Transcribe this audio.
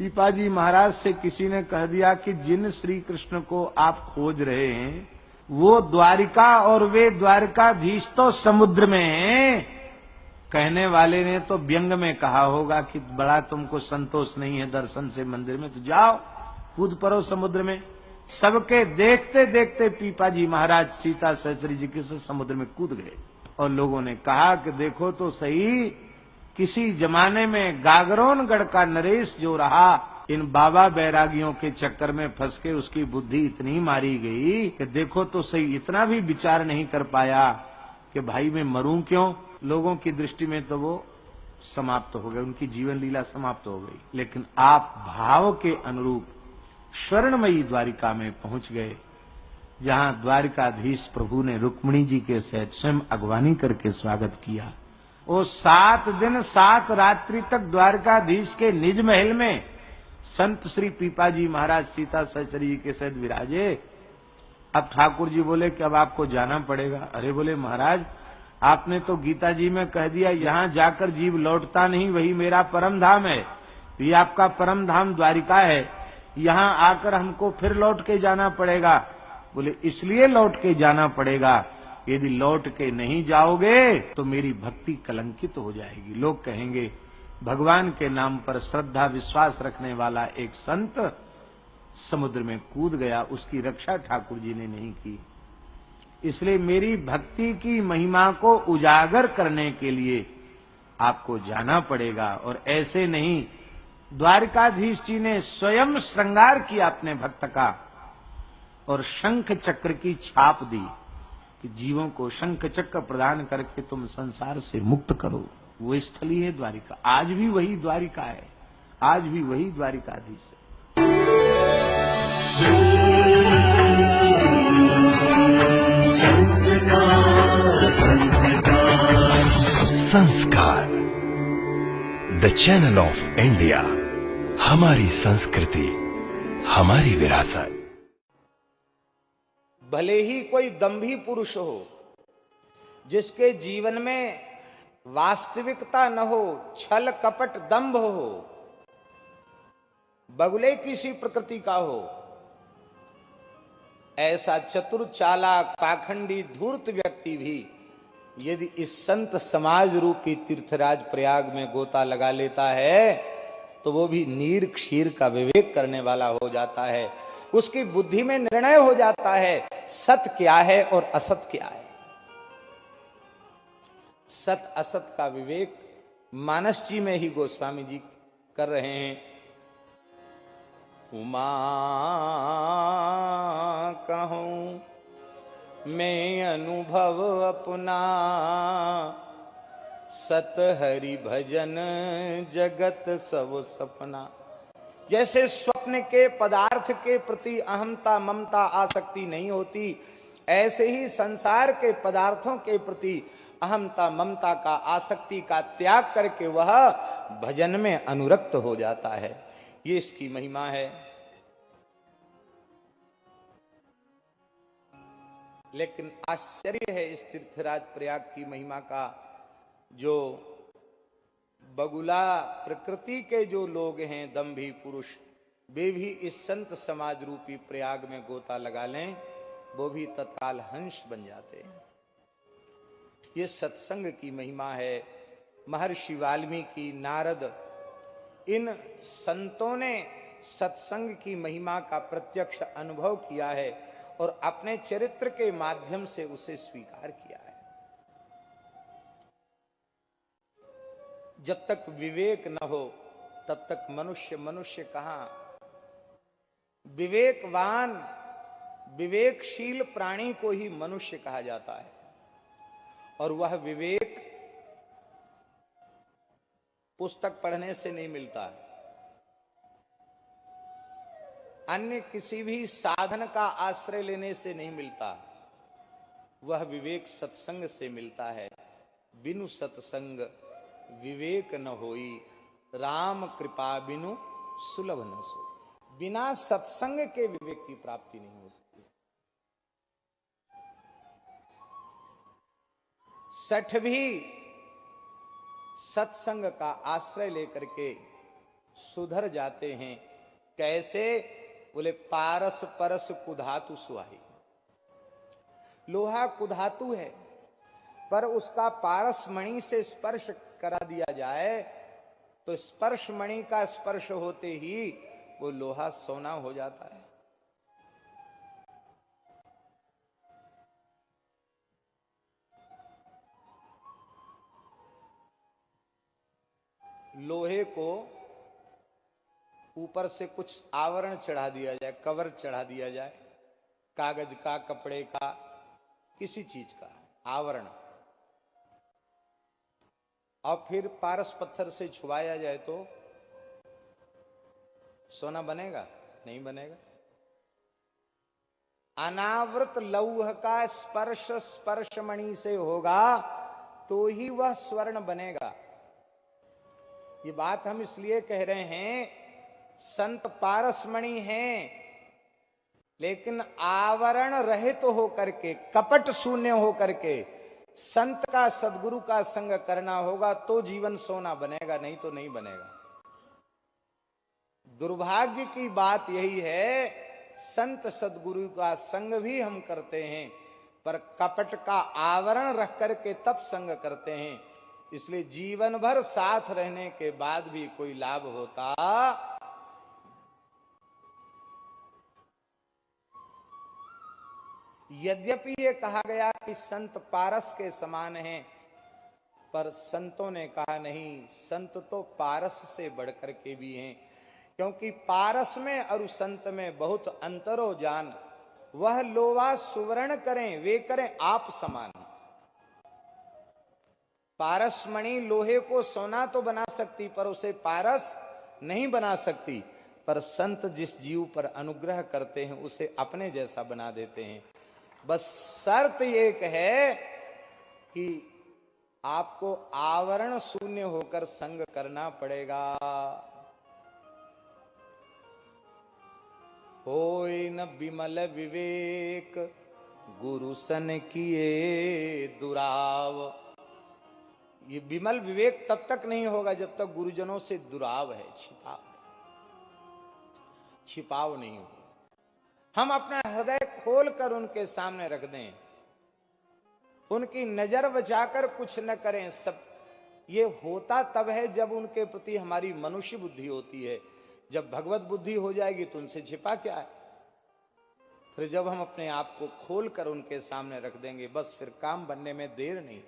पीपाजी महाराज से किसी ने कह दिया कि जिन श्री कृष्ण को आप खोज रहे हैं वो द्वारिका और वे द्वारिकाधीश तो समुद्र में हैं। कहने वाले ने तो व्यंग में कहा होगा कि बड़ा तुमको संतोष नहीं है दर्शन से मंदिर में, तो जाओ कूद पड़ो समुद्र में। सबके देखते देखते पीपाजी महाराज सीता सहचरी जी के साथ समुद्र में कूद गए और लोगों ने कहा कि देखो तो सही, किसी जमाने में गागरोनगढ़ का नरेश जो रहा, इन बाबा बैरागियों के चक्कर में फंस के उसकी बुद्धि इतनी मारी गई कि देखो तो सही, इतना भी विचार नहीं कर पाया कि भाई मैं मरूं क्यों। लोगों की दृष्टि में तो वो समाप्त हो गए, उनकी जीवन लीला समाप्त हो गई। लेकिन आप भाव के अनुरूप स्वर्णमयी द्वारिका में पहुंच गए, जहां द्वारिकाधीश प्रभु ने रुक्मिणी जी के सहित स्वयं अगवानी करके स्वागत किया। वो 7 दिन 7 रात्रि तक द्वारकाधीश के निज महल में संत श्री पीपाजी महाराज सीता सहचरी जी के सहित विराजे। अब ठाकुर जी बोले कि अब आपको जाना पड़ेगा। अरे बोले महाराज, आपने तो गीता जी में कह दिया यहां जाकर जीव लौटता नहीं, वही मेरा परम धाम है। ये आपका परम धाम द्वारिका है, यहां आकर हमको फिर लौट के जाना पड़ेगा। बोले इसलिए लौट के जाना पड़ेगा, यदि लौट के नहीं जाओगे तो मेरी भक्ति कलंकित हो जाएगी। लोग कहेंगे भगवान के नाम पर श्रद्धा विश्वास रखने वाला एक संत समुद्र में कूद गया, उसकी रक्षा ठाकुर जी ने नहीं की। इसलिए मेरी भक्ति की महिमा को उजागर करने के लिए आपको जाना पड़ेगा। और ऐसे नहीं, द्वारिकाधीश जी ने स्वयं श्रृंगार किया अपने भक्त का और शंख चक्र की छाप दी कि जीवों को शंख चक्र प्रदान करके तुम संसार से मुक्त करो। वो स्थली है द्वारिका, आज भी वही द्वारिका है, आज भी वही द्वारिकाधीश है। संस्कार, द चैनल ऑफ इंडिया। हमारी संस्कृति, हमारी विरासत। भले ही कोई दंभी पुरुष हो, जिसके जीवन में वास्तविकता न हो, छल कपट दंभ हो, बगुले किसी प्रकृति का हो, ऐसा चतुर चालाक पाखंडी धूर्त व्यक्ति भी यदि इस संत समाज रूपी तीर्थराज प्रयाग में गोता लगा लेता है तो वो भी नीर क्षीर का विवेक करने वाला हो जाता है। उसकी बुद्धि में निर्णय हो जाता है सत क्या है और असत क्या है। सत असत का विवेक मानस जी में ही गोस्वामी जी कर रहे हैं। उमा कहूं मैं अनुभव अपना, सत हरि भजन जगत सब सपना। जैसे स्वप्न के पदार्थ के प्रति अहमता ममता आसक्ति नहीं होती, ऐसे ही संसार के पदार्थों के प्रति अहमता ममता का आसक्ति का त्याग करके वह भजन में अनुरक्त हो जाता है। ये इसकी महिमा है। लेकिन आश्चर्य है इस तीर्थराज प्रयाग की महिमा का। जो बगुला प्रकृति के जो लोग हैं, दंभी पुरुष, वे भी इस संत समाज रूपी प्रयाग में गोता लगा लें, वो भी तत्काल हंस बन जाते हैं। ये सत्संग की महिमा है। महर्षि वाल्मीकि, नारद, इन संतों ने सत्संग की महिमा का प्रत्यक्ष अनुभव किया है और अपने चरित्र के माध्यम से उसे स्वीकार किया है। जब तक विवेक न हो तब तक मनुष्य मनुष्य कहां। विवेकवान विवेकशील प्राणी को ही मनुष्य कहा जाता है और वह विवेक पुस्तक पढ़ने से नहीं मिलता है, अन्य किसी भी साधन का आश्रय लेने से नहीं मिलता। वह विवेक सत्संग से मिलता है। बिनु सत्संग विवेक न होई, राम कृपा बिनु सुलभ न सो। बिना सत्संग के विवेक की प्राप्ति नहीं होती। सठ भी सत्संग का आश्रय लेकर के सुधर जाते हैं। कैसे? बोले पारस परस कुधातु सुहाई। लोहा कुधातु है, पर उसका पारस मणि से स्पर्श करा दिया जाए तो स्पर्श मणि का स्पर्श होते ही वो लोहा सोना हो जाता है। लोहे को ऊपर से कुछ आवरण चढ़ा दिया जाए, कवर चढ़ा दिया जाए, कागज का, कपड़े का, किसी चीज का आवरण, और फिर पारस पत्थर से छुआया जाए तो सोना बनेगा? नहीं बनेगा। अनावृत लौह का स्पर्श स्पर्श मणि से होगा तो ही वह स्वर्ण बनेगा। ये बात हम इसलिए कह रहे हैं, संत पारसमणि हैं, लेकिन आवरण रहित तो होकर के, कपट शून्य होकर के संत का, सदगुरु का संग करना होगा तो जीवन सोना बनेगा, नहीं तो नहीं बनेगा। दुर्भाग्य की बात यही है, संत सदगुरु का संग भी हम करते हैं, पर कपट का आवरण रख करके तब संग करते हैं। इसलिए जीवन भर साथ रहने के बाद भी कोई लाभ होता। यद्यपि ये कहा गया कि संत पारस के समान हैं, पर संतों ने कहा नहीं, संत तो पारस से बढ़कर के भी हैं, क्योंकि पारस में और संत में बहुत अंतरो जान। वह लोहा सुवर्ण करें, वे करें आप समान। पारसमणि लोहे को सोना तो बना सकती, पर उसे पारस नहीं बना सकती। पर संत जिस जीव पर अनुग्रह करते हैं उसे अपने जैसा बना देते हैं। बस शर्त एक है कि आपको आवरण शून्य होकर संग करना पड़ेगा। होय न विमल विवेक गुरु सन किए दुराव। ये विमल विवेक तब तक नहीं होगा जब तक गुरुजनों से दुराव है, छिपाव नहीं होगा। हम अपना हृदय खोलकर उनके सामने रख दें, उनकी नजर बचाकर कुछ न करें। सब ये होता तब है जब उनके प्रति हमारी मनुष्य बुद्धि होती है। जब भगवत बुद्धि हो जाएगी तो उनसे छिपा क्या है। फिर जब हम अपने आप को खोलकर उनके सामने रख देंगे, बस फिर काम बनने में देर नहीं।